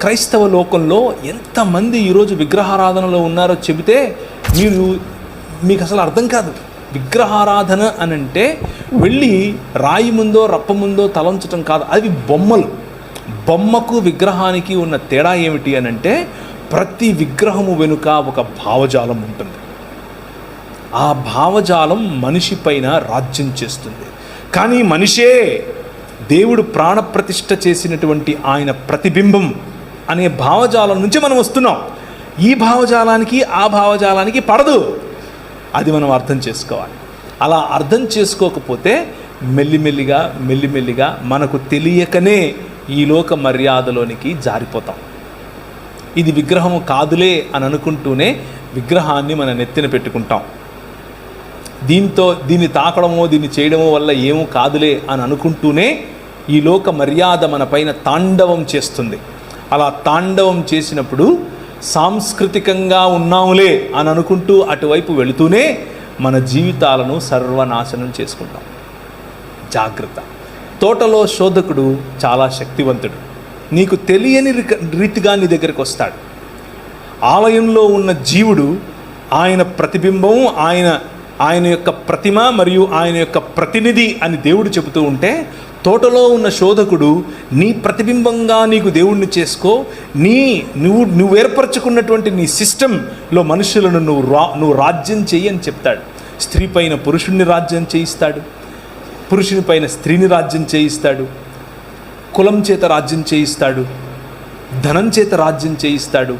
క్రైస్తవ లోకంలో ఎంతమంది ఈరోజు విగ్రహారాధనలో ఉన్నారో చెబితే మీకు అసలు అర్థం కాదు. విగ్రహారాధన అని అంటే వెళ్ళి రాయి ముందో రప్ప ముందో తలంచటం కాదు, అవి బొమ్మలు. బొమ్మకు విగ్రహానికి ఉన్న తేడా ఏమిటి అని అంటే ప్రతి విగ్రహము వెనుక ఒక భావజాలం ఉంటుంది. ఆ భావజాలం మనిషి పైన రాజ్యం చేస్తుంది. కానీ మనిషే దేవుడు ప్రాణప్రతిష్ఠ చేసినటువంటి ఆయన ప్రతిబింబం అనే భావజాలం నుంచి మనం వస్తున్నాం. ఈ భావజాలానికి ఆ భావజాలానికి పడదు. అది మనం అర్థం చేసుకోవాలి. అలా అర్థం చేసుకోకపోతే మెల్లిమెల్లిగా మనకు తెలియకనే ఈ లోక మర్యాదలోనికి జారిపోతాం. ఇది విగ్రహము కాదులే అని అనుకుంటూనే విగ్రహాన్ని మన నెత్తిన పెట్టుకుంటాం. దీన్ని తాకడమో దీన్ని చేయడమో వల్ల ఏమో కాదులే అని అనుకుంటూనే ఈ లోక మర్యాద మన పైన తాండవం చేస్తుంది. అలా తాండవం చేసినప్పుడు సాంస్కృతికంగా ఉన్నాములే అని అనుకుంటూ అటువైపు వెళుతూనే మన జీవితాలను సర్వనాశనం చేసుకుంటాం. జాగ్రత్త. తోటలో శోధకుడు చాలా శక్తివంతుడు. నీకు తెలియని రీతిగా నీ దగ్గరికి వస్తాడు. ఆలయంలో ఉన్న జీవుడు ఆయన ప్రతిబింబం, ఆయన యొక్క ప్రతిమ మరియు ఆయన యొక్క ప్రతినిధి అని దేవుడు చెబుతూ ఉంటే, తోటలో ఉన్న శోధకుడు నీ ప్రతిబింబంగా నీకు దేవుణ్ణి చేసుకో, నువ్వు ఏర్పరచుకున్నటువంటి నీ సిస్టంలో మనుషులను నువ్వు రాజ్యం చెయ్యి అని చెప్తాడు. స్త్రీ పైన పురుషుణ్ణి రాజ్యం చేయిస్తాడు, పురుషుని పైన స్త్రీని రాజ్యం చేయిస్తాడు, కులం చేత రాజ్యం చేయిస్తాడు, ధనం చేత రాజ్యం చేయిస్తాడు.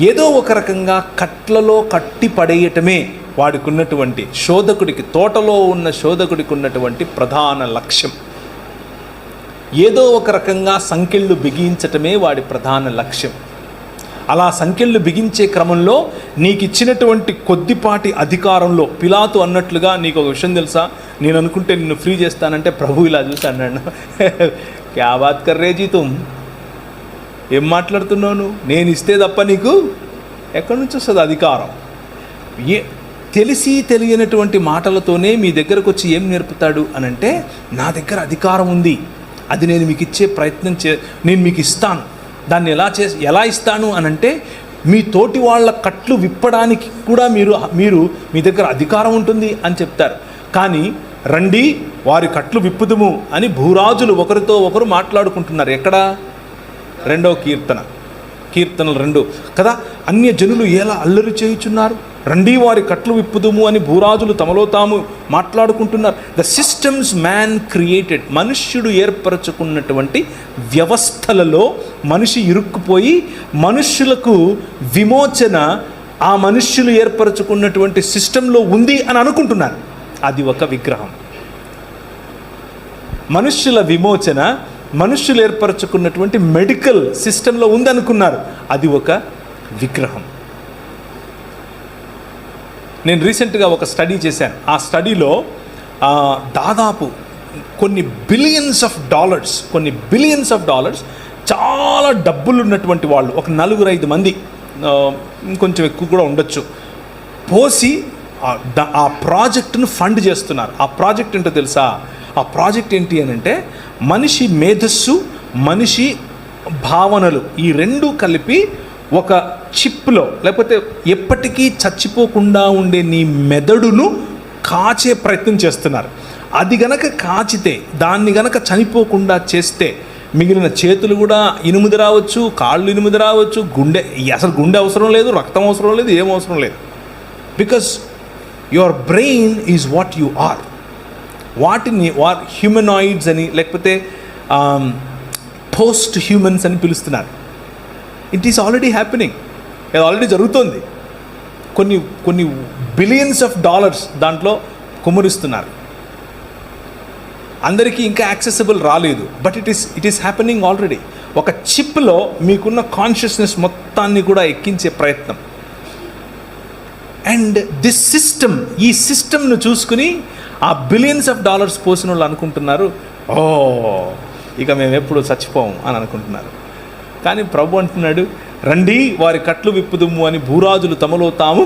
ఏదో ఒక రకంగా కట్లలో కట్టి పడేయటమే వాడికున్నటువంటి శోధకుడికి, తోటలో ఉన్న శోధకుడికి ఉన్నటువంటి ప్రధాన లక్ష్యం. ఏదో ఒక రకంగా సంకెళ్ళు బిగించటమే వాడి ప్రధాన లక్ష్యం. అలా సంకెళ్ళు బిగించే క్రమంలో నీకు ఇచ్చినటువంటి కొద్దిపాటి అధికారంలో, పిలాతు అన్నట్లుగా, నీకు ఒక విషయం తెలుసా, నేను అనుకుంటే నిన్ను ఫ్రీ చేస్తానంటే ప్రభు ఇలా చూసి అన్నాడు, క్యా బాత్ కర్ రే జీ తుమ్, ఏం మాట్లాడుతున్నావు, నేను ఇస్తే తప్ప నీకు ఎక్కడి నుంచి వస్తుంది అధికారం? తెలిసి తెలియనటువంటి మాటలతోనే మీ దగ్గరకు వచ్చి ఏం నేర్పుతాడు అనంటే, నా దగ్గర అధికారం ఉంది, అది నేను మీకు ఇచ్చే ప్రయత్నం నేను మీకు ఇస్తాను. దాన్ని ఎలా ఇస్తాను అనంటే, మీ తోటి వాళ్ళ కట్లు విప్పడానికి కూడా మీ దగ్గర అధికారం ఉంటుంది అని చెప్తారు. కానీ రండి వారి కట్లు విప్పుదుము అని భూరాజులు ఒకరితో ఒకరు మాట్లాడుకుంటున్నారు. ఎక్కడ? 2వ కీర్తనలు 2 కదా. అన్య జనులు ఎలా అల్లరి చేయుచున్నారు, రండి వారి కట్లు విప్పుదుము అని భూరాజులు తమలో తాము మాట్లాడుకుంటున్నారు. ద సిస్టమ్స్ మ్యాన్ క్రియేటెడ్, మనుష్యుడు ఏర్పరచుకున్నటువంటి వ్యవస్థలలో మనిషి ఇరుక్కుపోయి మనుష్యులకు విమోచన ఆ మనుష్యులు ఏర్పరచుకున్నటువంటి సిస్టంలో ఉంది అని అనుకుంటున్నారు. అది ఒక విగ్రహం. మనుష్యుల విమోచన మనుష్యులు ఏర్పరచుకున్నటువంటి మెడికల్ సిస్టంలో ఉందనుకున్నారు. అది ఒక విగ్రహం. నేను రీసెంట్గా ఒక స్టడీ చేశాను. ఆ స్టడీలో దాదాపు కొన్ని బిలియన్స్ ఆఫ్ డాలర్స్ చాలా డబ్బులు ఉన్నటువంటి వాళ్ళు, ఒక 4-5 మంది, ఇంకొంచెం ఎక్కువ కూడా ఉండొచ్చు, పోసి ఆ ప్రాజెక్టును ఫండ్ చేస్తున్నారు. ఆ ప్రాజెక్ట్ ఏంటో తెలుసా? ఆ ప్రాజెక్ట్ ఏంటి అని అంటే, మనిషి మేధస్సు, మనిషి భావనలు ఈ 2 కలిపి ఒక చిప్లో, లేకపోతే ఎప్పటికీ చచ్చిపోకుండా ఉండే నీ మెదడును కాచే ప్రయత్నం చేస్తున్నారు. అది గనక కాచితే, దాన్ని గనక చనిపోకుండా చేస్తే, మిగిలిన చేతులు కూడా ఇనుముది రావచ్చు, కాళ్ళు ఇనుముది రావచ్చు, అసలు గుండె అవసరం లేదు, రక్తం అవసరం లేదు, ఏం అవసరం లేదు. Because your brain is what you are. వాటిని హ్యూమనాయిడ్స్ అని, లేకపోతే పోస్ట్ హ్యూమన్స్ అని పిలుస్తున్నారు. It is already happening. ఇది ఆల్రెడీ జరుగుతోంది. కొన్ని బిలియన్స్ ఆఫ్ డాలర్స్ దాంట్లో కుమ్మరిస్తున్నారు. అందరికీ ఇంకా యాక్సెసిబుల్ రాలేదు, but it is happening already. ఒక చిప్లో మీకున్న కాన్షియస్నెస్ మొత్తాన్ని కూడా ఎక్కించే ప్రయత్నం. అండ్ దిస్ సిస్టమ్, ఈ సిస్టమ్ను చూసుకుని ఆ బిలియన్స్ ఆఫ్ డాలర్స్ పోసిన వాళ్ళు అనుకుంటున్నారు, ఇక మేము ఎప్పుడు చచ్చిపోము అని అనుకుంటున్నారు. కానీ ప్రభు అంటున్నాడు, రండి వారి కట్లు విప్పుదుము అని భూరాజులు తమలో తాము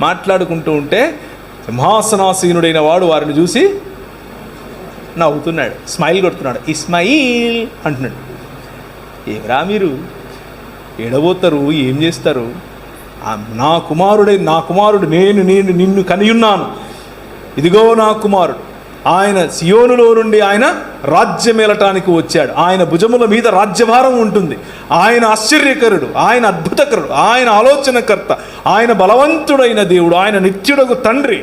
మాట్లాడుకుంటూ ఉంటే, సింహాసనాసీనుడైన వాడు వారిని చూసి నవ్వుతున్నాడు, స్మైల్ కొడుతున్నాడు, ఇస్మాయిల్ అంటున్నాడు. ఏమిరా మీరు, ఎడబోతారు, ఏం చేస్తారు? నా కుమారుడు నేను నిన్ను కనియున్నాను, ఇదిగో నా కుమారుడు, ఆయన సియోనులో నుండి ఆయన రాజ్యమేలటానికి వచ్చాడు, ఆయన భుజముల మీద రాజ్యభారం ఉంటుంది, ఆయన ఆశ్చర్యకరుడు, ఆయన అద్భుతకరుడు, ఆయన ఆలోచనకర్త, ఆయన బలవంతుడైన దేవుడు, ఆయన నిత్యుడగు తండ్రి.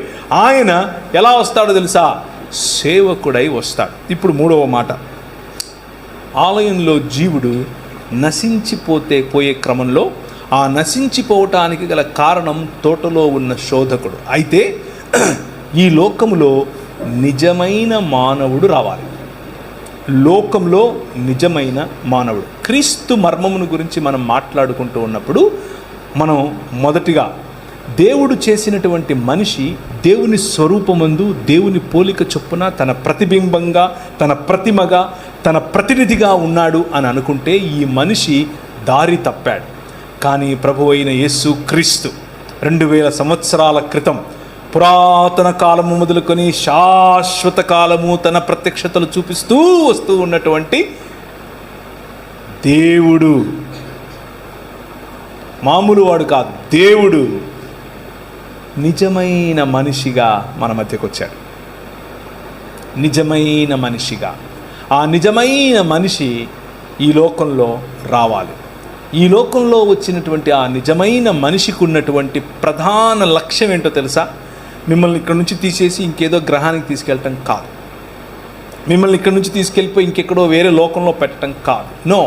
ఆయన ఎలా వస్తాడో తెలుసా? సేవకుడై వస్తాడు. ఇప్పుడు మూడవ మాట, ఆలయంలో జీవుడు పోయే క్రమంలో ఆ నశించిపోవటానికి గల కారణం తోటలో ఉన్న శోధకుడు. అయితే ఈ లోకములో నిజమైన మానవుడు రావాలి. లోకంలో నిజమైన మానవుడు. క్రీస్తు మర్మమును గురించి మనం మాట్లాడుకుంటూ ఉన్నప్పుడు మనం మొదటిగా దేవుడు చేసినటువంటి మనిషి దేవుని స్వరూపమందు దేవుని పోలిక చొప్పున తన ప్రతిబింబంగా, తన ప్రతిమగా, తన ప్రతినిధిగా ఉన్నాడు అని అనుకుంటే ఈ మనిషి దారి తప్పాడు. కానీ ప్రభువైన యేసు క్రీస్తు 2000 సంవత్సరాల క్రితం పురాతన కాలము మొదలుకొని శాశ్వత కాలము తన ప్రత్యక్షతలు చూపిస్తూ వస్తూ ఉన్నటువంటి దేవుడు, మామూలు వాడు కాదు, దేవుడు నిజమైన మనిషిగా మన మధ్యకు వచ్చాడు. నిజమైన మనిషిగా. ఆ నిజమైన మనిషి ఈ లోకంలో రావాలి. ఈ లోకంలో వచ్చినటువంటి ఆ నిజమైన మనిషికి ఉన్నటువంటి ప్రధాన లక్ష్యం ఏంటో తెలుసా? మిమ్మల్ని ఇక్కడ నుంచి తీసేసి ఇంకేదో గ్రహానికి తీసుకెళ్ళటం కాదు, మిమ్మల్ని ఇక్కడ నుంచి తీసుకెళ్ళిపోయి ఇంకెక్కడో వేరే లోకంలో పెట్టడం కాదు. నో,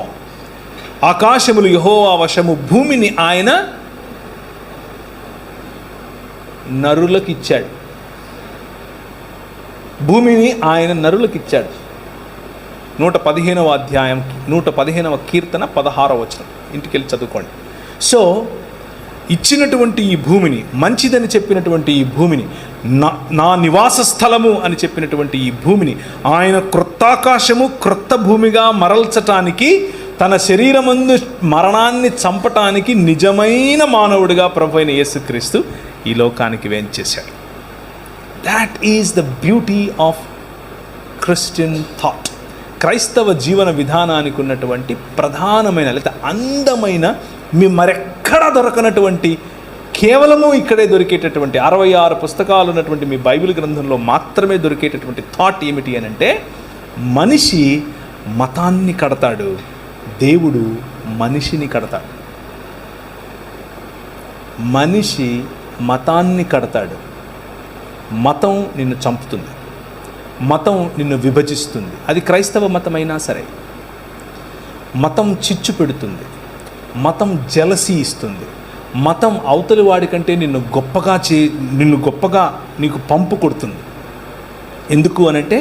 ఆకాశములు యెహోవా వశము, భూమిని ఆయన నరులకు ఇచ్చాడు. భూమిని ఆయన నరులకు ఇచ్చాడు. 115వ అధ్యాయం 115వ కీర్తన 16వ వచనం ఇంటికి వెళ్ళి చదువుకోండి. సో ఇచ్చినటువంటి ఈ భూమిని, మంచిదని చెప్పినటువంటి ఈ భూమిని, నా నివాస స్థలము అని చెప్పినటువంటి ఈ భూమిని ఆయన క్రొత్తాకాశము క్రొత్త భూమిగా మరల్చటానికి, తన శరీరమందు మరణాన్ని చంపటానికి నిజమైన మానవుడిగా ప్రభువైన యేసుక్రీస్తు ఈ లోకానికి వేంచేశాడు. That is the beauty of Christian thought. క్రైస్తవ జీవన విధానానికి ఉన్నటువంటి ప్రధానమైన లేదా అందమైన, మీ మరెక్కడా దొరకనటువంటి, కేవలము ఇక్కడే దొరికేటటువంటి 66 పుస్తకాలు ఉన్నటువంటి మీ బైబిల్ గ్రంథంలో మాత్రమే దొరికేటటువంటి థాట్ ఏమిటి అని అంటే, మనిషి మతాన్ని కడతాడు, దేవుడు మనిషిని కడతాడు. మనిషి మతాన్ని కడతాడు. మతం నిన్ను చంపుతుంది, మతం నిన్ను విభజిస్తుంది. అది క్రైస్తవ మతమైనా సరే. మతం చిచ్చు పెడుతుంది, మతం జలసీ ఇస్తుంది, మతం అవతలి వాడికంటే నిన్ను గొప్పగా నీకు పంపు కొడుతుంది. ఎందుకు అనంటే,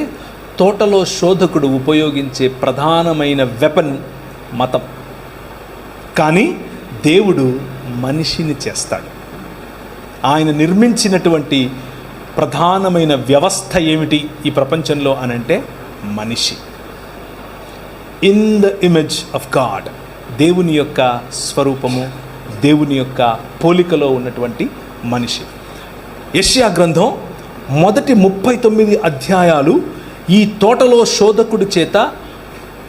తోటలో శోధకుడు ఉపయోగించే ప్రధానమైన వెపన్ మతం. కానీ దేవుడు మనిషిని చేస్తాడు. ఆయన నిర్మించినటువంటి ప్రధానమైన వ్యవస్థ ఏమిటి ఈ ప్రపంచంలో అనంటే, మనిషి. In the image of God, దేవుని యొక్క స్వరూపము, దేవుని యొక్క పోలికలో ఉన్నటువంటి మనిషి. యెషయా గ్రంథం మొదటి 39 అధ్యాయాలు ఈ తోటలో శోధకుడి చేత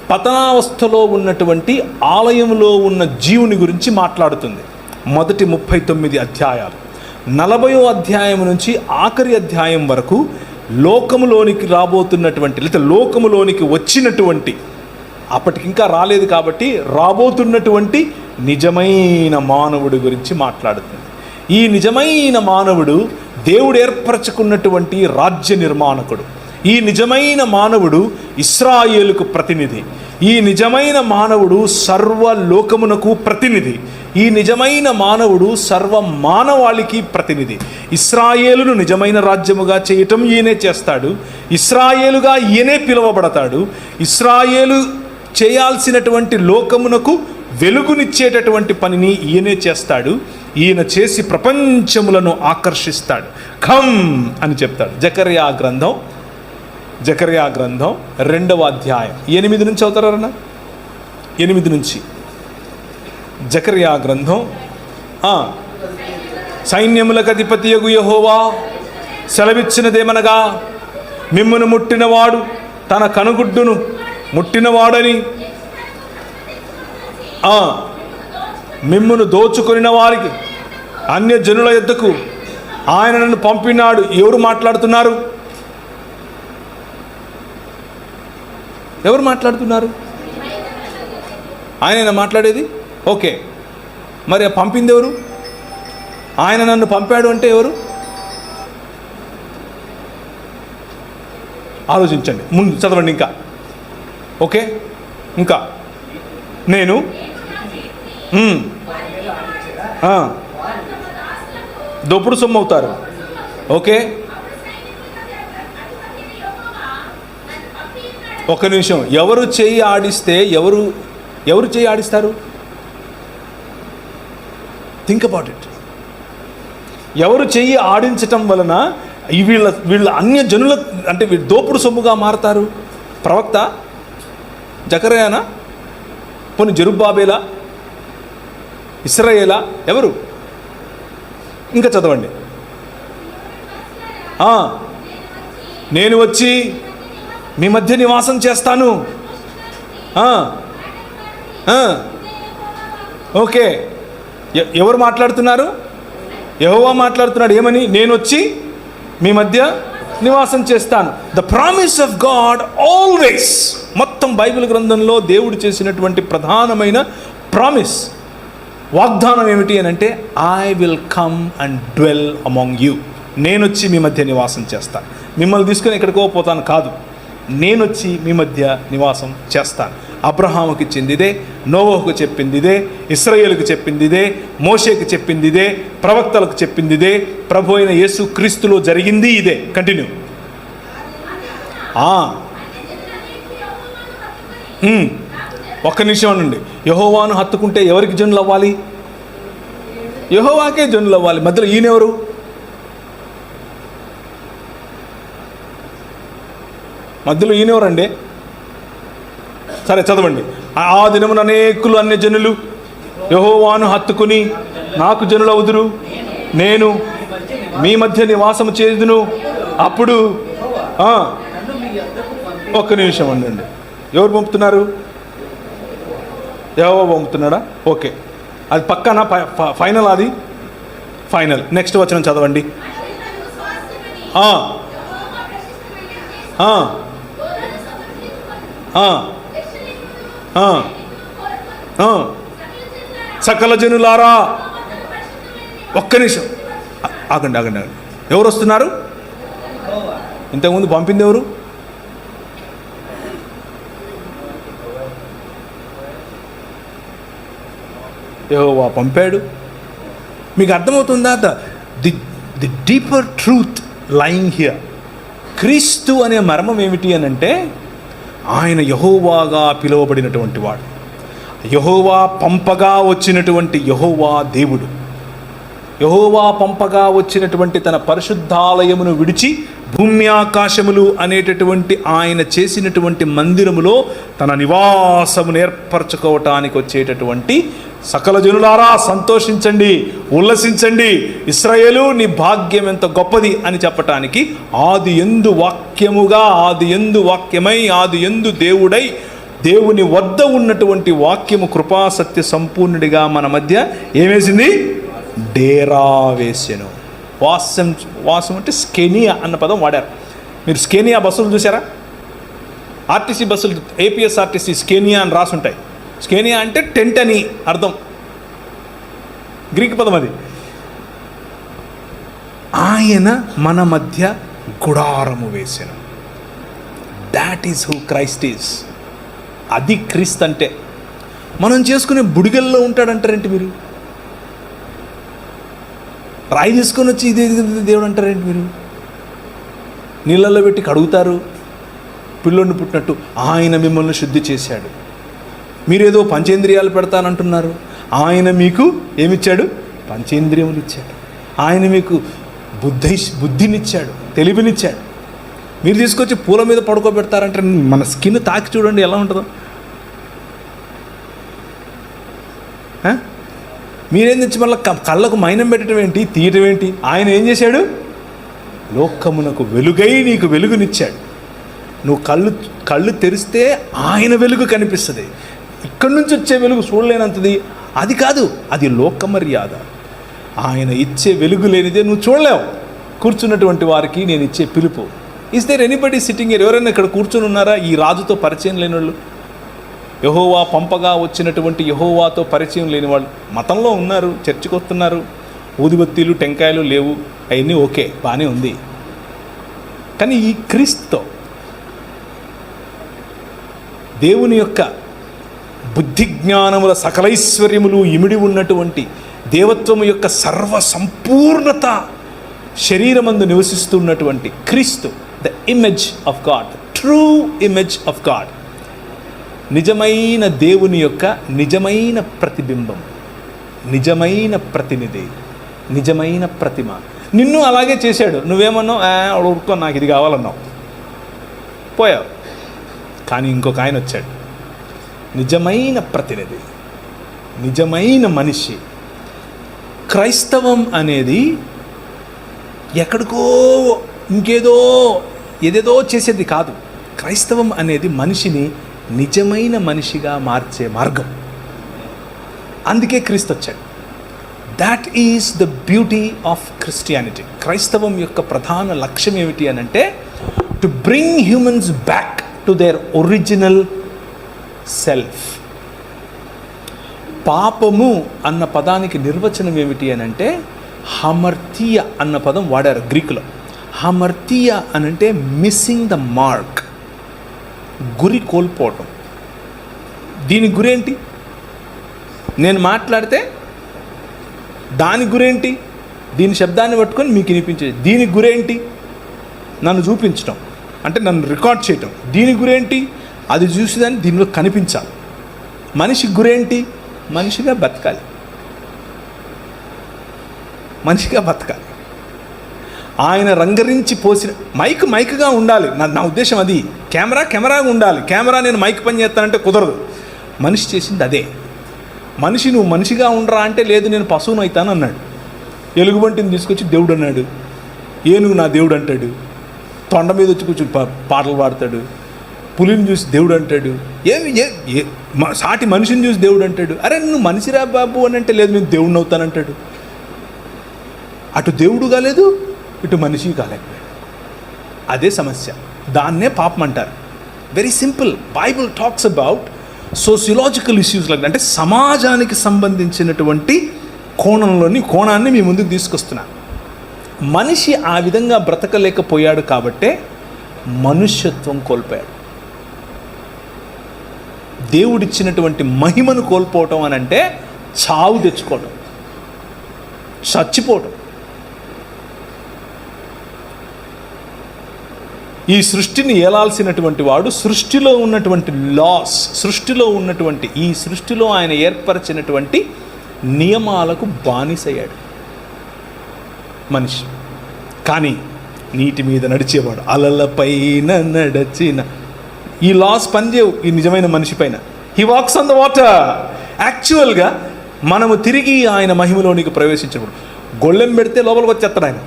పతనావస్థలో ఉన్నటువంటి ఆలయంలో ఉన్న జీవుని గురించి మాట్లాడుతుంది. మొదటి 39 అధ్యాయాలు. 40వ అధ్యాయం నుంచి ఆఖరి అధ్యాయం వరకు లోకములోనికి రాబోతున్నటువంటి, లేదా లోకములోనికి వచ్చినటువంటి, అప్పటికి ఇంకా రాలేదు కాబట్టి రాబోతున్నటువంటి నిజమైన మానవుడి గురించి మాట్లాడుతుంది. ఈ నిజమైన మానవుడు దేవుడు ఏర్పరచుకున్నటువంటి రాజ్య నిర్మాణకుడు. ఈ నిజమైన మానవుడు ఇశ్రాయేలుకు ప్రతినిధి. ఈ నిజమైన మానవుడు సర్వలోకమునకు ప్రతినిధి. ఈ నిజమైన మానవుడు సర్వ మానవాళికి ప్రతినిధి. ఇశ్రాయేలును నిజమైన రాజ్యముగా చేయటం ఈయనే చేస్తాడు. ఇశ్రాయేలుగా ఈయనే పిలువబడతాడు. ఇశ్రాయేలు చేయాల్సినటువంటి లోకమునకు వెలుగునిచ్చేటటువంటి పనిని ఈయనే చేస్తాడు. ఈయన చేసి ప్రపంచములను ఆకర్షిస్తాడు. ఖమ్ అని చెప్తాడు. జకర్యా గ్రంథం 2వ అధ్యాయం 8 నుంచి అవుతారన్నా, 8 నుంచి. జకర్యా గ్రంథం, సైన్యములకు అధిపతియగు యెహోవా సెలవిచ్చినదేమనగా, మిమ్మును ముట్టినవాడు తన కనుగుడ్డును ముట్టినవాడని మిమ్మును దోచుకొనిన వారికి అన్య జనుల యొద్దకు ఆయన నన్ను పంపినాడు. ఎవరు మాట్లాడుతున్నారు? ఎవరు మాట్లాడుతున్నారు? ఆయన మాట్లాడేది. ఓకే, మరి పంపింది ఎవరు? ఆయన నన్ను పంపాడు అంటే ఎవరు? ఆలోచించండి, ముందు చదవండి ఇంకా. ఓకే, ఇంకా నేను దోపుడు సొమ్ము అవుతారు. ఓకే, ఒక నిమిషం. ఎవరు చెయ్యి ఆడిస్తే ఎవరు చెయ్యి ఆడిస్తారు? Think about it. ఎవరు చెయ్యి ఆడించటం వలన వీళ్ళ అన్య జనుల అంటే వీళ్ళు దోపుడు సొమ్ముగా మారతారు? ప్రవక్త? జకర్యానా? పోనీ జెరుబ్బాబేలా? ఇశ్రాయేలా? ఎవరు? ఇంకా చదవండి. నేను వచ్చి మీ మధ్య నివాసం చేస్తాను. ఓకే, ఎవరు మాట్లాడుతున్నారు? యెహోవా మాట్లాడుతున్నాడు. ఏమని? నేను వచ్చి మీ మధ్య నివాసం చేస్తాను. The promise of God always. మొత్తం బైబిల్ గ్రంథంలో దేవుడు చేసినటువంటి ప్రధానమైన ప్రామిస్, వాగ్దానం ఏమిటి అని అంటే, I will come and dwell among you. నేను వచ్చి మీ మధ్య నివాసం చేస్తాను. మిమ్మల్ని తీసుకొని ఎక్కడికో పోతాను కాదు, నేను వచ్చి మీ మధ్య నివాసం చేస్తాను. అబ్రహాముకి ఇచ్చింది ఇదే, నోవహుకు చెప్పింది ఇదే, ఇశ్రాయేలుకు చెప్పింది ఇదే, మోషేకి చెప్పింది ఇదే, ప్రవక్తలకు చెప్పింది ఇదే, ప్రభు అయిన యేసు క్రీస్తులో జరిగింది ఇదే. కంటిన్యూ. ఒక్క నిమిషం అనండి. యెహోవాను హత్తుకుంటే ఎవరికి జనులు అవ్వాలి? యెహోవాకే జనులు అవ్వాలి. మధ్యలో ఈయనెవరు? మధ్యలో ఈయనెవరండి? సరే చదవండి. ఆ దినమున అనేకులు అన్య జనులు యెహోవాను హత్తుకుని నాకు జనులవుదురు, నేను మీ మధ్య నివాసము చేదును. అప్పుడు ఒక్క నిమిషం అండి. ఎవరు పంపుతున్నారు? యెహోవా పంపుతున్నాడా? ఓకే, అది పక్కన ఫైనల్. అది ఫైనల్. నెక్స్ట్ వచనం చదవండి. సకల జనులారా. ఒక్క నిమిషం ఆగండి. ఎవరు వస్తున్నారు? ఇంతకుముందు పంపింది ఎవరు? యెహోవా పంపాడు. మీకు అర్థమవుతుందా? The deeper truth lying here. క్రీస్తు అనే మర్మం ఏమిటి అని అంటే, ఆయన యెహోవాగా పిలువబడినటువంటి వాడు, యెహోవా పంపగా వచ్చినటువంటి యెహోవా దేవుడు. యెహోవా పంపగా వచ్చినటువంటి తన పరిశుద్ధాలయమును విడిచి భూమి ఆకాశములు అనేటటువంటి ఆయన చేసినటువంటి మందిరములో తన నివాసమును ఏర్పరచుకోవటానికి వచ్చేటటువంటి సకల జనులారా సంతోషించండి, ఉల్లసించండి, ఇశ్రాయేలు నీ భాగ్యం ఎంత గొప్పది అని చెప్పటానికి ఆది యందు వాక్యముగా, ఆది యందు వాక్యమై, ఆది యందు దేవుడై, దేవుని వద్ద ఉన్నటువంటి వాక్యము కృపా సత్య సంపూర్ణుడిగా మన మధ్య ఏమేసింది? డేరా వేసెను. వాసం అంటే స్కెనియా అన్న పదం వాడారు. మీరు స్కెనియా బస్సులు చూసారా? ఆర్టీసీ బస్సులు, ఏపీఎస్ఆర్టీసీ స్కెనియా అని రాసుంటాయి. స్కెనియా అంటే టెంట్ అని అర్థం, గ్రీక్ పదం అది. ఆయన మన మధ్య గుడారము వేసెను. That is who Christ is. అది క్రీస్తు అంటే. మనం చేసుకునే బుడిగల్లో ఉంటాడంటారేంటి మీరు? రాయి తీసుకొని వచ్చి ఇదే దేవుడు అంటారేంటి మీరు? నీళ్ళల్లో పెట్టి కడుగుతారు పిల్లోడిని పుట్టినట్టు. ఆయన మిమ్మల్ని శుద్ధి చేశాడు. మీరేదో పంచేంద్రియాలు పెడతానంటున్నారు. ఆయన మీకు ఏమిచ్చాడు? పంచేంద్రియములు ఇచ్చాడు. ఆయన మీకు బుద్ధినిచ్చాడు, తెలివినిచ్చాడు. మీరు తీసుకొచ్చి పూల మీద పడుకోబెడతారంటే మన స్కిన్ తాకి చూడండి ఎలా ఉంటుందో. మీరేం తెచ్చి మళ్ళీ కళ్ళకు మైనం పెట్టడం ఏంటి, తీయటం ఏంటి? ఆయన ఏం చేశాడు? లోకమునకు వెలుగై నీకు వెలుగునిచ్చాడు. నువ్వు కళ్ళు తెరిస్తే ఆయన వెలుగు కనిపిస్తుంది. ఇక్కడి నుంచి వచ్చే వెలుగు చూడలేనంతది, అది కాదు, అది లోక మర్యాద. ఆయన ఇచ్చే వెలుగు లేనిదే నువ్వు చూడలేవు. కూర్చున్నటువంటి వారికి నేను ఇచ్చే పిలుపు. Is there anybody sitting here? ఎవరైనా ఇక్కడ కూర్చొని ఉన్నారా ఈ రాజుతో పరిచయం లేని వాళ్ళు? యెహోవా పంపగా వచ్చినటువంటి యెహోవాతో పరిచయం లేని వాళ్ళు మతంలో ఉన్నారు, చర్చికి వస్తున్నారు, ఊదిబత్తీలు టెంకాయలు లేవు, అవన్నీ ఓకే, బాగానే ఉంది. కానీ ఈ క్రీస్తుతో దేవుని యొక్క బుద్ధి జ్ఞానముల సకలైశ్వర్యములు ఇమిడి ఉన్నటువంటి దేవత్వము యొక్క సర్వ సంపూర్ణత శరీరమందు నివసిస్తున్నటువంటి క్రీస్తు, the image of God, true image of God, నిజమైన దేవుని యొక్క నిజమైన ప్రతిబింబం, నిజమైన ప్రతినిధి, నిజమైన ప్రతిమ. నిన్ను అలాగే చేశాడు. నువ్వేమన్నావు? ఊరుకో, నాకు ఇది కావాలన్నావు, పోయావు. కానీ ఇంకొక ఆయన వచ్చాడు, నిజమైన ప్రతినిధి, నిజమైన మనిషి. క్రైస్తవం అనేది ఎక్కడికో ఏదేదో చేసేది కాదు. క్రైస్తవం అనేది మనిషిని నిజమైన మనిషిగా మార్చే మార్గం. అందుకే క్రీస్తు వచ్చాడు. That is the beauty of Christianity. క్రైస్తవం యొక్క ప్రధాన లక్ష్యం ఏమిటి అని అంటే, to bring humans back to their original self. పాపము అన్న పదానికి నిర్వచనం ఏమిటి అని అంటే, హమర్తియ అన్న పదం వాడారు గ్రీకులో. హమర్తియ అని అంటే మిస్సింగ్ ద మార్క్, గురి కోల్పోవటం. దీని గురేంటి? నేను మాట్లాడితే దాని గురేంటి? దీని శబ్దాన్ని పట్టుకొని మీకు వినిపించేది. దీని గురేంటి? నన్ను చూపించటం, అంటే నన్ను రికార్డ్ చేయటం. దీని గురేంటి? అది చూసేదాన్ని దీనిలో కనిపించాలి. మనిషి గురేంటి? మనిషిగా బతకాలి, మనిషిగా బతకాలి. ఆయన రంగరించి పోసిన మైక్గా ఉండాలి. నా ఉద్దేశం అది. కెమెరాగా ఉండాలి. కెమెరా నేను మైక్ పని చేస్తానంటే కుదరదు. మనిషి చేసింది అదే. మనిషి నువ్వు మనిషిగా ఉండరా అంటే, లేదు నేను పశువును అవుతాను అన్నాడు. ఎలుగుబంటిని తీసుకొచ్చి దేవుడు అన్నాడు. ఏనుగు నా దేవుడు అంటాడు. తొండ మీద వచ్చి కూర్చొని పాటలు పాడతాడు. పులిని చూసి దేవుడు అంటాడు. సాటి మనిషిని చూసి దేవుడు అంటాడు. అరే నువ్వు మనిషిరా బాబు అని అంటే, లేదు నేను దేవుడిని అవుతానంటాడు. అటు దేవుడు కాలేదు, ఇటు మనిషి కాలేకపోయాడు. అదే సమస్య. దాన్నే పాపం అంటారు. Very simple. Bible talks about sociological issues like, అంటే సమాజానికి సంబంధించినటువంటి కోణాన్ని మీ ముందుకు తీసుకొస్తున్నాను. మనిషి ఆ విధంగా బ్రతకలేకపోయాడు కాబట్టే మనుష్యత్వం కోల్పోయాడు. దేవుడిచ్చినటువంటి మహిమను కోల్పోవటం అని అంటే చావు తెచ్చుకోవటం, చచ్చిపోవటం. ఈ సృష్టిని ఏలాల్సినటువంటి వాడు, సృష్టిలో ఉన్నటువంటి లాస్, సృష్టిలో ఉన్నటువంటి ఈ సృష్టిలో ఆయన ఏర్పరిచినటువంటి నియమాలకు బానిసయ్యాడు మనిషి. కానీ నీటి మీద నడిచేవాడు, అలలపైన నడిచిన, ఈ లాస్ పనిచేయవు ఈ నిజమైన మనిషి పైన. He walks on the water. యాక్చువల్గా మనము తిరిగి ఆయన మహిమలోనికి ప్రవేశించినప్పుడు గొళ్ళెం పెడితే లోపలికి వచ్చేస్తాడు ఆయన.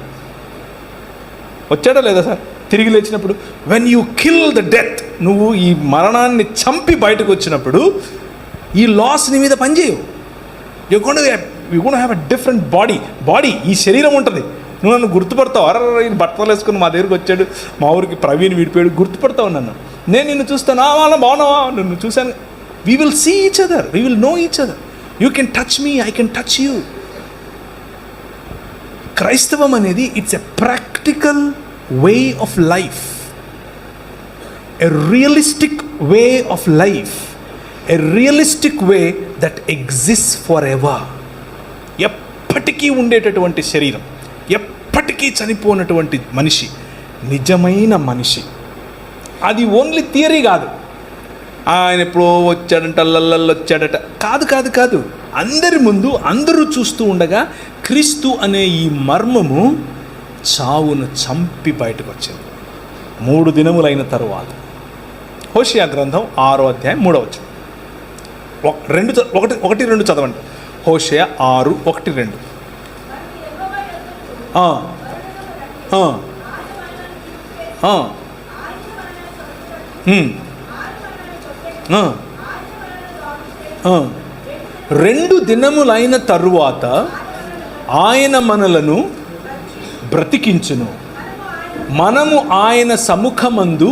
వచ్చాడా లేదా సార్? తిరిగి లేచినప్పుడు when you kill the death, నువ్వు ఈ మరణాన్ని చంపి బయటకు వచ్చినప్పుడు ఈ లాస్ నీ మీద పనిచేయవు. You gonna have a different body ఈ శరీరం ఉంటుంది. నువ్వు నన్ను గుర్తుపడతావు. ఈ బట్టలు వేసుకుని మా దగ్గరికి వచ్చాడు, మా ఊరికి ప్రవీణ్ విడిపోయాడు, గుర్తుపడతావు నన్ను. నేను నిన్ను చూస్తాను, వాళ్ళ బాగున్నావా, నిన్ను చూశాను. We will see each other, we will know each other. You can touch me, I can touch you. క్రైస్తవం అనేది it's a practical way of life, a realistic way of life, a realistic way that exists forever. ఎప్పటికీ ఉండేటటువంటి శరీరం, ఎప్పటికీ చనిపోయినటువంటి మనిషి, నిజమైన మనిషి. అది ఓన్లీ థియరీ కాదు. ఆయన ఎప్పుడో వచ్చాడంట, లల్లల్లో వచ్చాడట, కాదు. అందరి ముందు అందరూ చూస్తూ ఉండగా క్రీస్తు అనే ఈ మర్మము చావును చంపి బయటకు వచ్చింది 3 దినములైన తరువాత. హోషేయ గ్రంథం 6వ అధ్యాయం 3వ వచనం. 1-2 చదవండి. హోషేయ 6:1-2. 2 దినములైన తరువాత ఆయన మనలను బ్రతికించును, మనము ఆయన సముఖమందు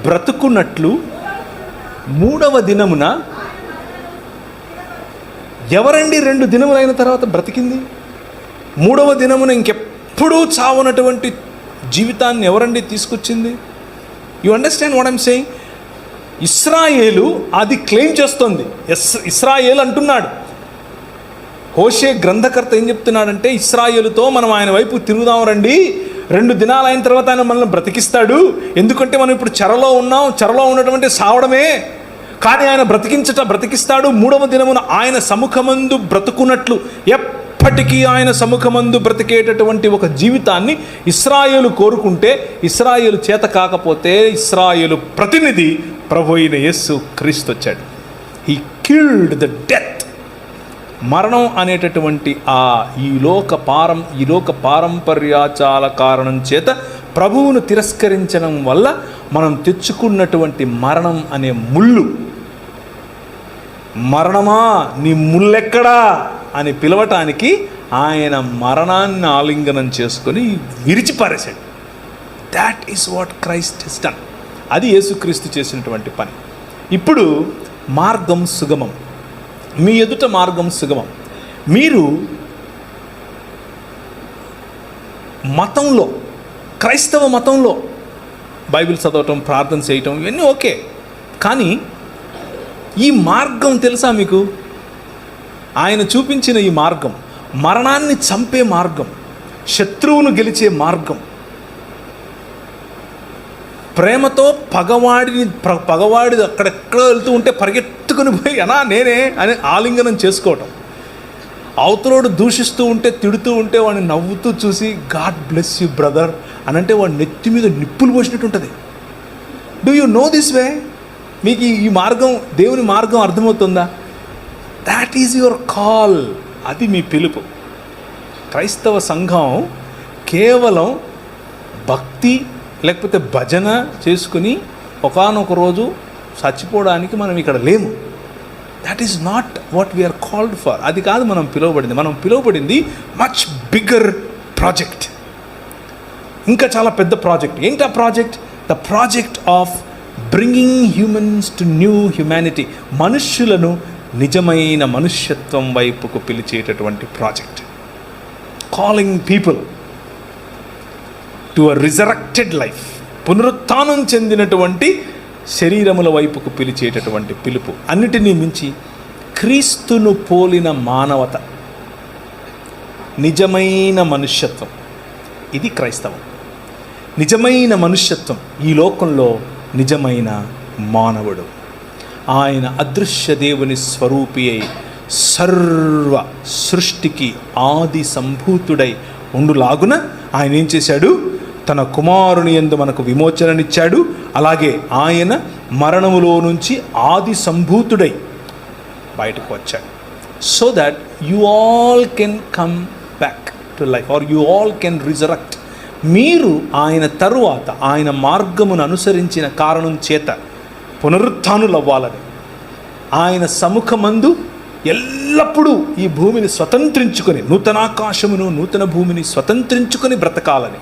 బ్రతుకున్నట్లు 3వ దినమున. ఎవరండి 2 దినములైన తర్వాత బ్రతికింది? 3వ దినమున ఇంకెప్పుడూ చావనటువంటి జీవితాన్ని ఎవరండి తీసుకొచ్చింది? You understand what I'm saying? ఇశ్రాయేలు అది క్లెయిమ్ చేస్తుంది. ఇశ్రాయేలు అంటున్నాడు. హోషే గ్రంథకర్త ఏం చెప్తున్నాడంటే, ఇశ్రాయేలుతో మనం ఆయన వైపు తిరుగుదాం రండి, 2 దినాలు అయిన తర్వాత ఆయన మనల్ని బ్రతికిస్తాడు. ఎందుకంటే మనం ఇప్పుడు చెరలో ఉన్నాం, చెరలో ఉన్నటువంటి సావడమే, కానీ ఆయన బ్రతికిస్తాడు. 3వ దినమున ఆయన సముఖమందు బ్రతుకున్నట్లు, ఎప్పటికీ ఆయన సముఖమందు బ్రతికేటటువంటి ఒక జీవితాన్ని ఇశ్రాయేలు కోరుకుంటే, ఇశ్రాయేలు చేత కాకపోతే ఇశ్రాయేలు ప్రతినిధి ప్రభు అయిన యేసు క్రీస్తు వచ్చాడు. He killed the death. మరణం అనేటటువంటి ఈ లోక పారంపర్యాచాల కారణం చేత ప్రభువును తిరస్కరించడం వల్ల మనం తెచ్చుకున్నటువంటి మరణం అనే ముళ్ళు, మరణమా నీ ముల్లెక్కడా అని పిలవటానికి ఆయన మరణాన్ని ఆలింగనం చేసుకొని విరిచిపారేశాడు. That is what Christ has done. అది యేసుక్రీస్తు చేసినటువంటి పని. ఇప్పుడు మార్గం సుగమం, మీ ఎదుట మార్గం సుగమం. మీరు మతంలో, క్రైస్తవ మతంలో బైబిల్ చదవటం, ప్రార్థన చేయటం ఇవన్నీ ఓకే, కానీ ఈ మార్గం తెలుసా మీకు? ఆయన చూపించిన ఈ మార్గం మరణాన్ని చంపే మార్గం, శత్రువును గెలిచే మార్గం, ప్రేమతో పగవాడి అక్కడెక్కడ వెళ్తూ ఉంటే పరిగెత్తుకుని పోయి నేనే అని ఆలింగనం చేసుకోవటం, అవతలోడు దూషిస్తూ ఉంటే, తిడుతూ ఉంటే వాడిని నవ్వుతూ చూసి గాడ్ బ్లెస్ యూ బ్రదర్ అని అంటే వాడి నెత్తి మీద నిప్పులు పోసినట్టు ఉంటుంది. Do you know this way? మీకు ఈ మార్గం, దేవుని మార్గం అర్థమవుతుందా? That is your call. అది మీ పిలుపు. క్రైస్తవ సంఘం కేవలం భక్తి లేకపోతే భజన చేసుకుని ఒకానొక రోజు చచ్చిపోవడానికి మనం ఇక్కడ లేము. That is not what we are called for. అది కాదు మనం పిలువబడింది. మనం పిలువబడింది మచ్ బిగ్గర్ ప్రాజెక్ట్, ఇంకా చాలా పెద్ద ప్రాజెక్ట్. ఏంటి ఆ project? The project of bringing humans to new humanity. మనుష్యులను నిజమైన మనుష్యత్వం వైపుకు పిలిచేటటువంటి project. Calling people to a resurrected life. పునరుత్థానం చెందినటువంటి శరీరముల వైపుకు పిలిచేటటువంటి పిలుపు. అన్నిటినీ మించి క్రీస్తును పోలిన మానవత, నిజమైన మనుష్యత్వం. ఇది క్రైస్తవం. నిజమైన మనుష్యత్వం, ఈ లోకంలో నిజమైన మానవుడు. ఆయన అదృశ్య దేవుని స్వరూపి అయి సర్వ సృష్టికి ఆది సంభూతుడై ఉండులాగున ఆయన ఏం చేశాడు? తన కుమారుని యందు మనకు విమోచననిచ్చాడు. అలాగే ఆయన మరణములో నుంచి ఆది సంభూతుడై బయటకు వచ్చాడు. So that you all can come back to life, or you all can resurrect. మీరు ఆయన తరువాత ఆయన మార్గమును అనుసరించిన కారణం చేత పునరుత్థానులవ్వాలని, ఆయన సముఖమందు ఎల్లప్పుడూ ఈ భూమిని స్వతంత్రించుకొని, నూతనాకాశమును నూతన భూమిని స్వతంత్రించుకొని బ్రతకాలని,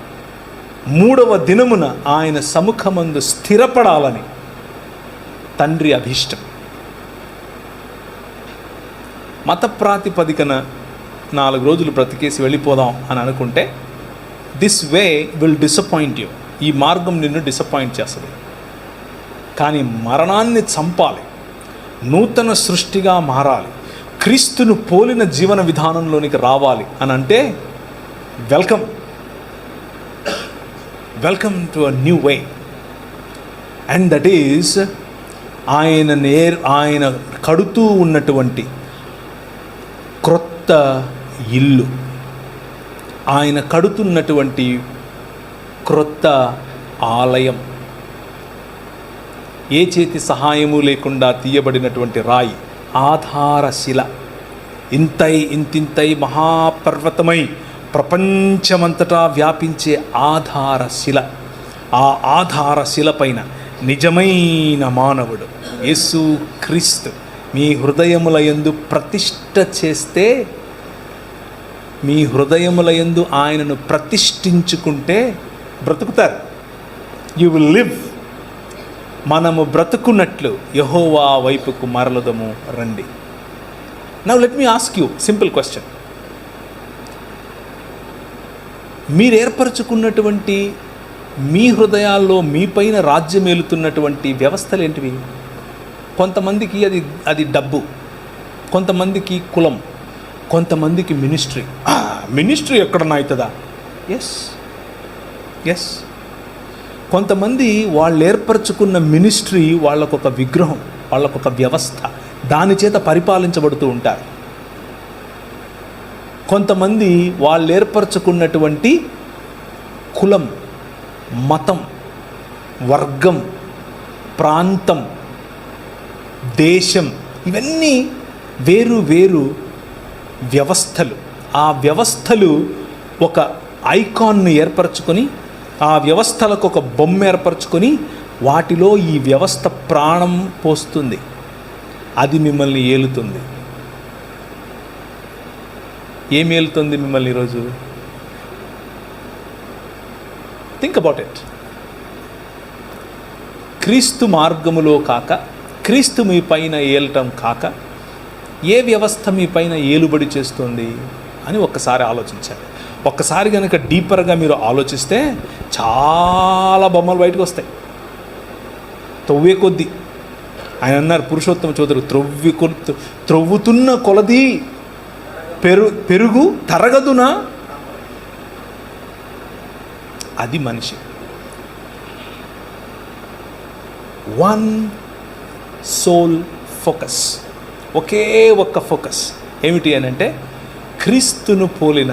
3వ దినమున ఆయన సముఖమందు స్థిరపడాలని తండ్రి అభీష్టం. మత ప్రాతిపదికన 4 రోజులు బ్రతికేసి వెళ్ళిపోదాం అని అనుకుంటే this way will disappoint you. ఈ మార్గం నిన్ను డిసప్పాయింట్ చేస్తుంది. కానీ మరణాన్ని చంపాలి, నూతన సృష్టిగా మారాలి, క్రీస్తును పోలిన జీవన విధానంలోనికి రావాలి అని అంటే welcome to a new way. And that is ఆయన కడుతూ ఉన్నటువంటి క్రొత్త ఇల్లు, ఆయన కడుతున్నటువంటి క్రొత్త ఆలయం, ఏ చేతి సహాయము లేకుండా తీయబడినటువంటి రాయి, ఆధారశిల, ఇంతింతై మహాపర్వతమై ప్రపంచమంతటా వ్యాపించే ఆధారశిల. ఆ ఆధారశిల పైన నిజమైన మానవుడు యేసు క్రీస్తు మీ హృదయముల యందు ప్రతిష్ఠ చేస్తే, మీ హృదయముల యందు ఆయనను ప్రతిష్ఠించుకుంటే బ్రతుకుతారు. You will live. మనము బ్రతుకున్నట్లు యెహోవా వైపుకు మరలుదము రండి. Now let me ask you simple question. మీరు ఏర్పరచుకున్నటువంటి మీ హృదయాల్లో మీ పైన రాజ్యం ఏలుతున్నటువంటి వ్యవస్థలు ఏంటివి? కొంతమందికి అది డబ్బు, కొంతమందికి కులం, కొంతమందికి మినిస్ట్రీ. మినిస్ట్రీ ఎక్కడన్నా అవుతుందా? ఎస్. కొంతమంది వాళ్ళు ఏర్పరచుకున్న మినిస్ట్రీ వాళ్ళకొక విగ్రహం, వాళ్ళకొక వ్యవస్థ, దాని చేత పరిపాలించబడుతూ ఉంటారు. కొంతమంది వాళ్ళు ఏర్పరచుకున్నటువంటి కులం, మతం, వర్గం, ప్రాంతం, దేశం, ఇవన్నీ వేరు వేరు వ్యవస్థలు. ఆ వ్యవస్థలు ఒక ఐకాన్ను ఏర్పరచుకొని, ఆ వ్యవస్థలకు ఒక బొమ్మ ఏర్పరచుకొని, వాటిలో ఈ వ్యవస్థ ప్రాణం పోస్తుంది. అది మిమ్మల్ని ఏలుతుంది. ఏం ఏలుతుంది మిమ్మల్ని ఈరోజు? Think about it. క్రీస్తు మార్గములో కాక, క్రీస్తు మీ పైన ఏలటం కాక, ఏ వ్యవస్థ మీ పైన ఏలుబడి చేస్తుంది అని ఒక్కసారి ఆలోచించాలి. ఒక్కసారి కనుక డీపర్గా మీరు ఆలోచిస్తే చాలా బొమ్మలు బయటకు వస్తాయి. తవ్వే కొద్దీ ఆయన అన్నారు, పురుషోత్తమ చౌదరి, త్రవ్వుతున్న కొలది పెరుగు తరగదునా. అది మనిషి. వన్ సోల్ ఫోకస్, ఒకే ఒక్క ఫోకస్. ఏమిటి అని అంటే క్రీస్తును పోలిన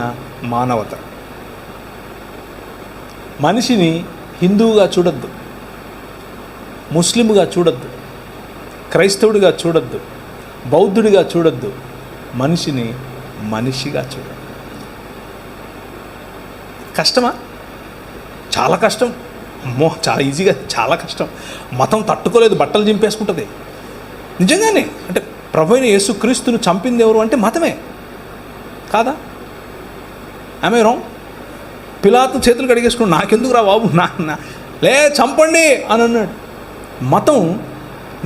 మానవత. మనిషిని హిందువుగా చూడొద్దు, ముస్లింగా చూడొద్దు, క్రైస్తవుడిగా చూడొద్దు, బౌద్ధుడిగా చూడొద్దు. మనిషిని మనిషిగా చూడండి. కష్టమా? చాలా కష్టం. చాలా ఈజీగా, చాలా కష్టం. మతం తట్టుకోలేదు, బట్టలు చింపేసుకుంటుంది. నిజంగానే అంటే ప్రభు అయిన యేసుక్రీస్తును చంపింది ఎవరు అంటే మతమే కాదా? ఆమె రాంగ్? పిలాతు చేతులు కడిగేసుకుని నాకెందుకు రా బాబు, లే చంపండి అని అన్నాడు. మతం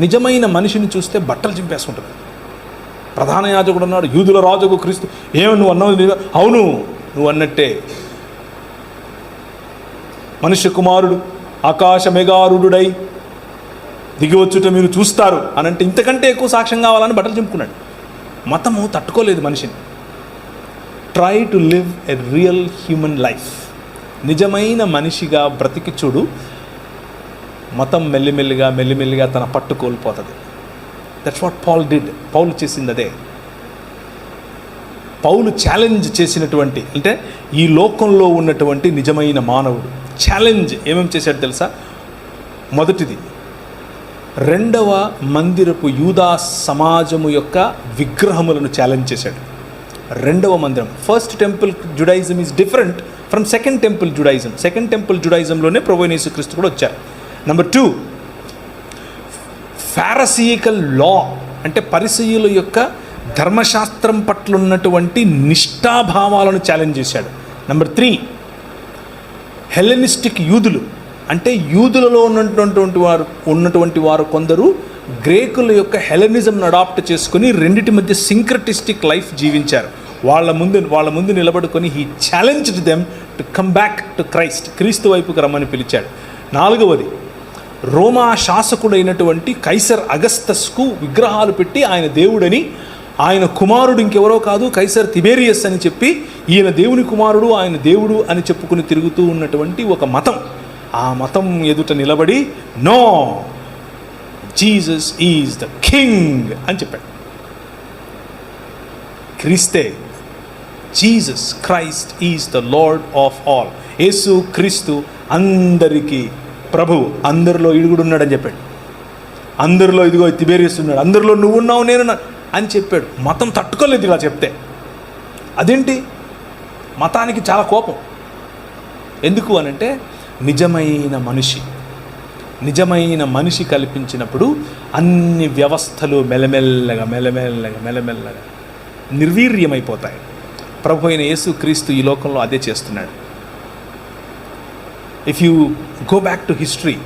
నిజమైన మనిషిని చూస్తే బట్టలు చింపేసుకుంటుంది. ప్రధాన యాజకుడు అన్నాడు, యూదుల రాజుకు క్రీస్తు. ఏమని నువ్వు అన్నావు? అవును, నువ్వు అన్నట్టే. మనుష్య కుమారుడు ఆకాశ మేఘారుడై దిగివచ్చుట మీరు చూస్తారు అని అంటే ఇంతకంటే ఎక్కువ సాక్ష్యం కావాలని బట్టలు చింపుకున్నాడు. మతము తట్టుకోలేదు మనిషిని. Try to live a real human life. నిజమైన మనిషిగా బ్రతికి చూడు. మతం మెల్లిమెల్లిగా తన పట్టు కోల్పోతుంది. That's what Paul did. పౌలు చేసింది అదే. పౌలు ఛాలెంజ్ చేసినటువంటి, అంటే ఈ లోకంలో ఉన్నటువంటి నిజమైన మానవుడు ఛాలెంజ్ ఏమేమి చేశాడు తెలుసా? మొదటిది, రెండవ మందిరపు యూదా సమాజము యొక్క విగ్రహములను ఛాలెంజ్ చేశాడు. రెండవ మందిరం, first temple Judaism is different from second temple Judaism. Second temple జుడాయిజంలోనే ప్రభువైన యేసుక్రీస్తు కూడా వచ్చారు. నెంబర్ 2, ఫారసీకల్ లా, అంటే పరిసయ్యుల యొక్క ధర్మశాస్త్రం పట్ల ఉన్నటువంటి నిష్ఠాభావాలను ఛాలెంజ్ చేశాడు. నెంబర్ 3, హెలెనిస్టిక్ యూదులు, అంటే యూదులలో ఉన్నటువంటి వారు కొందరు గ్రేకుల యొక్క హెలెనిజంను అడాప్ట్ చేసుకుని రెండిటి మధ్య సింక్రటిస్టిక్ లైఫ్ జీవించారు. వాళ్ళ ముందు నిలబడుకొని he challenged them to come back to Christ. క్రీస్తు వైపుకి రమ్మని పిలిచాడు. 4వది, రోమా శాసకుడైనటువంటి కైసర్ అగస్తస్కు విగ్రహాలు పెట్టి ఆయన దేవుడని, ఆయన కుమారుడు ఇంకెవరో కాదు కైసర్ తిబేరియస్ అని చెప్పి, ఈయన దేవుని కుమారుడు, ఆయన దేవుడు అని చెప్పుకుని తిరుగుతూ ఉన్నటువంటి ఒక మతం. ఆ మతం ఎదుట నిలబడి no, Jesus is the king అని చెప్పాడు. క్రీస్తే, Jesus Christ is the lord of all. యేసు క్రీస్తు అందరికీ ప్రభు, అందరిలో ఇడుగుడున్నాడని చెప్పాడు. అందరిలో ఇదిగో తిబేరియస్ ఉన్నాడు, అందరిలో నువ్వు ఉన్నావు నేను అని చెప్పాడు. మతం తట్టుకోలేదు ఇలా చెప్తే. అదేంటి? మతానికి చాలా కోపం. ఎందుకు అనంటే నిజమైన మనిషి, నిజమైన మనిషి కల్పించినప్పుడు అన్ని వ్యవస్థలు మెల్లమెల్లగా నిర్వీర్యమైపోతాయి. ప్రభు అయిన యేసు క్రీస్తు ఈ లోకంలో అదే చేస్తున్నాడు. If you go back to history,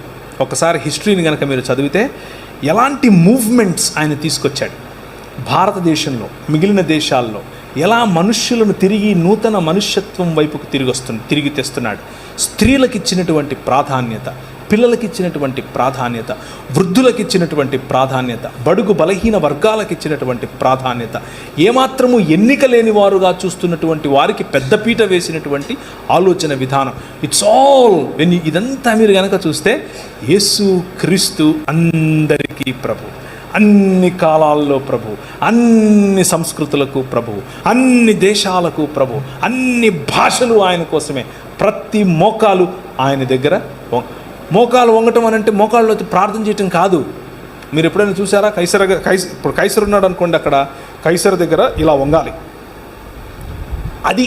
ఒకసారి హిస్టరీని కనుక మీరు చదివితే ఎలాంటి మూవ్మెంట్స్ ఆయన తీసుకొచ్చాడు, భారతదేశంలో మిగిలిన దేశాల్లో ఎలా మనుష్యులను తిరిగి నూతన మనుష్యత్వం వైపుకు తిరిగి తెస్తున్నాడు. స్త్రీలకు ఇచ్చినటువంటి ప్రాధాన్యత, పిల్లలకి ఇచ్చినటువంటి ప్రాధాన్యత, వృద్ధులకు ఇచ్చినటువంటి ప్రాధాన్యత, బడుగు బలహీన వర్గాలకు ఇచ్చినటువంటి ప్రాధాన్యత, ఏమాత్రము ఎన్నిక లేని వారుగా చూస్తున్నటువంటి వారికి పెద్దపీట వేసినటువంటి ఆలోచన విధానం. ఇట్స్ ఆల్ ఇదంతా మీరు కనుక చూస్తే యేసు క్రీస్తు అందరికీ ప్రభు, అన్ని కాలాల్లో ప్రభు, అన్ని సంస్కృతులకు ప్రభు, అన్ని దేశాలకు ప్రభు, అన్ని భాషలు ఆయన కోసమే. ప్రతి మోకాలు ఆయన దగ్గర. మోకాలు వంగటం అని అంటే మోకాళ్ళు ప్రార్థన చేయటం కాదు. మీరు ఎప్పుడైనా చూసారా? ఇప్పుడు కైసర్ ఉన్నాడు అనుకోండి, అక్కడ కైసర్ దగ్గర ఇలా వంగాలి. అది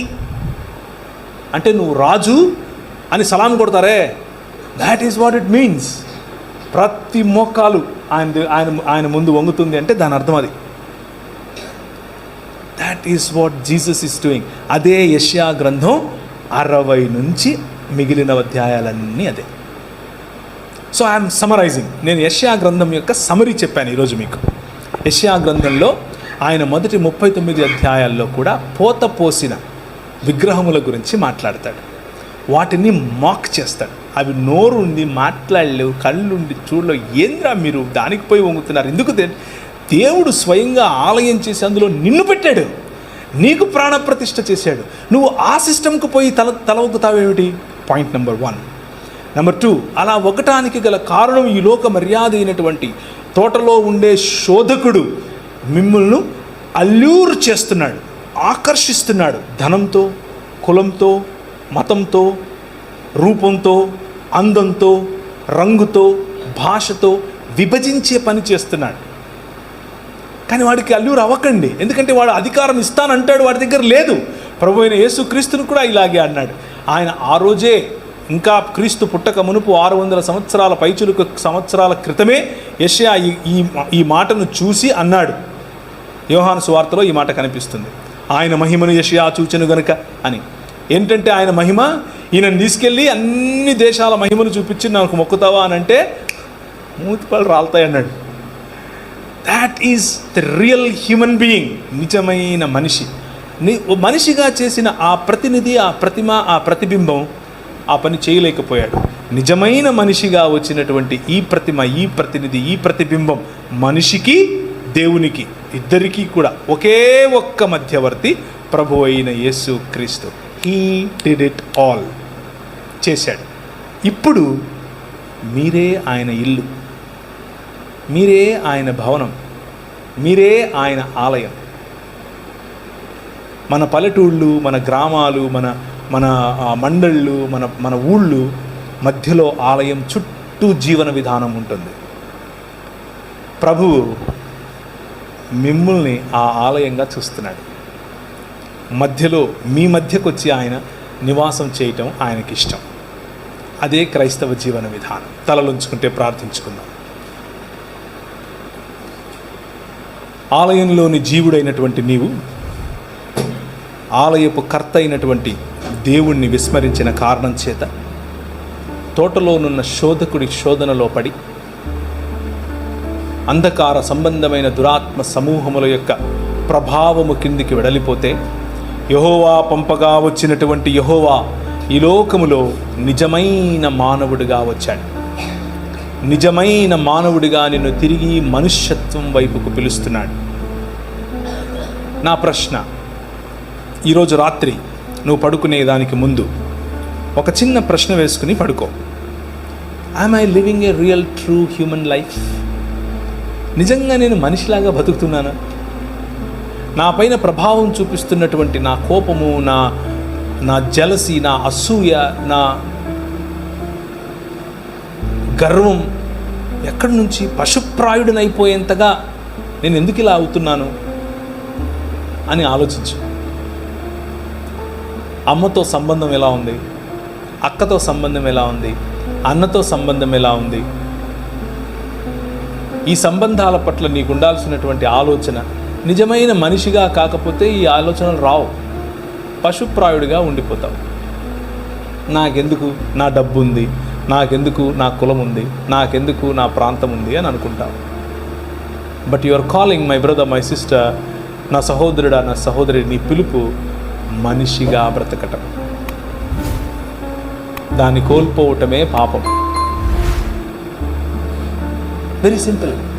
అంటే నువ్వు రాజు అని సలాం కొడతారే, that is what it means. ప్రతి మోకాలు ఆయన ముందు వంగుతుంది అంటే దాని అర్థం అది. That is what Jesus is doing. అదే యెషయా గ్రంథం 60 నుంచి మిగిలిన అధ్యాయాలన్నీ అదే. So I'm summarising. నేను యెషయా గ్రంథం యొక్క సమరీ చెప్పాను ఈరోజు మీకు. యెషయా గ్రంథంలో ఆయన మొదటి 39 అధ్యాయాల్లో కూడా పోత పోసిన విగ్రహముల గురించి మాట్లాడతాడు. వాటిని మాక్ చేస్తాడు. అవి నోరు ఉండి మాట్లాడలేవు, కళ్ళుండి చూడలేవు. ఏంద్రా మీరు దానికి పోయి వంగుతున్నారు? ఎందుకు? దేవుడు స్వయంగా ఆలయం చేసి అందులో నిన్ను పెట్టాడు, నీకు ప్రాణప్రతిష్ఠ చేశాడు. నువ్వు ఆ సిస్టమ్కు పోయి తల ఒగ్గుతావేమిటి? Point number 1. నెంబర్ 2, అలా ఒక్కటానికి గల కారణం ఈ లోక మర్యాద అయినటువంటి తోటలో ఉండే శోధకుడు మిమ్మల్ని అల్యూర్ చేస్తున్నాడు, ఆకర్షిస్తున్నాడు. ధనంతో, కులంతో, మతంతో, రూపంతో, అందంతో, రంగుతో, భాషతో విభజించే పని చేస్తున్నాడు. కానీ వాడికి అల్యూర్ అవ్వకండి, ఎందుకంటే వాడు అధికారం ఇస్తానంటాడు, వాడి దగ్గర లేదు. ప్రభు అయిన యేసుక్రీస్తును కూడా ఇలాగే అన్నాడు. ఆయన ఆ రోజే, ఇంకా క్రీస్తు పుట్టక మునుపు 600 సంవత్సరాల పైచులుకు సంవత్సరాల క్రితమే యెషయా ఈ మాటను చూసి అన్నాడు. యోహాను సువార్తలో ఈ మాట కనిపిస్తుంది. ఆయన మహిమను యెషయా చూచెను గనుక అని. ఏంటంటే ఆయన మహిమ, ఈయనను తీసుకెళ్ళి అన్ని దేశాల మహిమను చూపించి నాకు మొక్కుతావా అని అంటే మూతిపళ్ళు రాలుతాయి అన్నాడు. That is the real human being. నిజమైన మనిషి. మనిషిగా చేసిన ఆ ప్రతినిధి, ఆ ప్రతిమ, ఆ ప్రతిబింబం ఆ పని చేయలేకపోయాడు. నిజమైన మనిషిగా వచ్చినటువంటి ఈ ప్రతిమ, ఈ ప్రతినిధి, ఈ ప్రతిబింబం మనిషికి, దేవునికి ఇద్దరికీ కూడా ఒకే ఒక్క మధ్యవర్తి ప్రభు అయిన యేసు క్రీస్తు. హీ డిడ్ ఇట్ ఆల్, చేశాడు. ఇప్పుడు మీరే ఆయన ఇల్లు, మీరే ఆయన భవనం, మీరే ఆయన ఆలయం. మన పల్లెటూళ్ళు, మన గ్రామాలు, మన మండళ్ళు, మన ఊళ్ళు మధ్యలో ఆలయం, చుట్టూ జీవన విధానం ఉంటుంది. ప్రభువు మిమ్మల్ని ఆ ఆలయంగా చూస్తున్నాడు. మధ్యలో మీ మధ్యకు వచ్చి ఆయన నివాసం చేయటం ఆయనకి ఇష్టం. అదే క్రైస్తవ జీవన విధానం. తలలుంచుకుంటే ప్రార్థించుకుందాం. ఆలయంలోని జీవుడైనటువంటి నీవు ఆలయపు కర్త అయినటువంటి దేవుణ్ణి విస్మరించిన కారణం చేత తోటలోనున్న శోధకుడి శోధనలో పడి అంధకార సంబంధమైన దురాత్మ సమూహముల యొక్క ప్రభావము కిందికి వెడలిపోతే, యెహోవా పంపగా వచ్చినటువంటి యెహోవా ఈ లోకములో నిజమైన మానవుడిగా వచ్చాడు. నిజమైన మానవుడిగా నిన్ను తిరిగి మనుష్యత్వం వైపుకు పిలుస్తున్నాడు. నా ప్రశ్న, ఈరోజు రాత్రి నువ్వు పడుకునే దానికి ముందు ఒక చిన్న ప్రశ్న వేసుకుని పడుకో. Am I living a real true human life? నిజంగా నేను మనిషిలాగా బతుకుతున్నానా? నా పైన ప్రభావం చూపిస్తున్నటువంటి నా కోపము, నా జలసి, నా అసూయ, నా గర్వం ఎక్కడి నుంచి పశుప్రాయుడినైపోయేంతగా నేను ఎందుకు ఇలా అవుతున్నాను అని ఆలోచించు. అమ్మతో సంబంధం ఎలా ఉంది? అక్కతో సంబంధం ఎలా ఉంది? అన్నతో సంబంధం ఎలా ఉంది? ఈ సంబంధాల పట్ల నీకు ఉండాల్సినటువంటి ఆలోచన నిజమైన మనిషిగా కాకపోతే ఈ ఆలోచనలు రావు. పశుప్రాయుడిగా ఉండిపోతావు. నాకెందుకు నా డబ్బు ఉంది, నాకెందుకు నా కులం ఉంది, నాకెందుకు నా ప్రాంతం ఉంది అని అనుకుంటావు. But you are calling my brother, my sister, నా సహోదరుడా, నా సహోదరి, నీ పిలుపు మనిషిగా బ్రతకటం. దాన్ని కోల్పోవటమే పాపం. Very simple.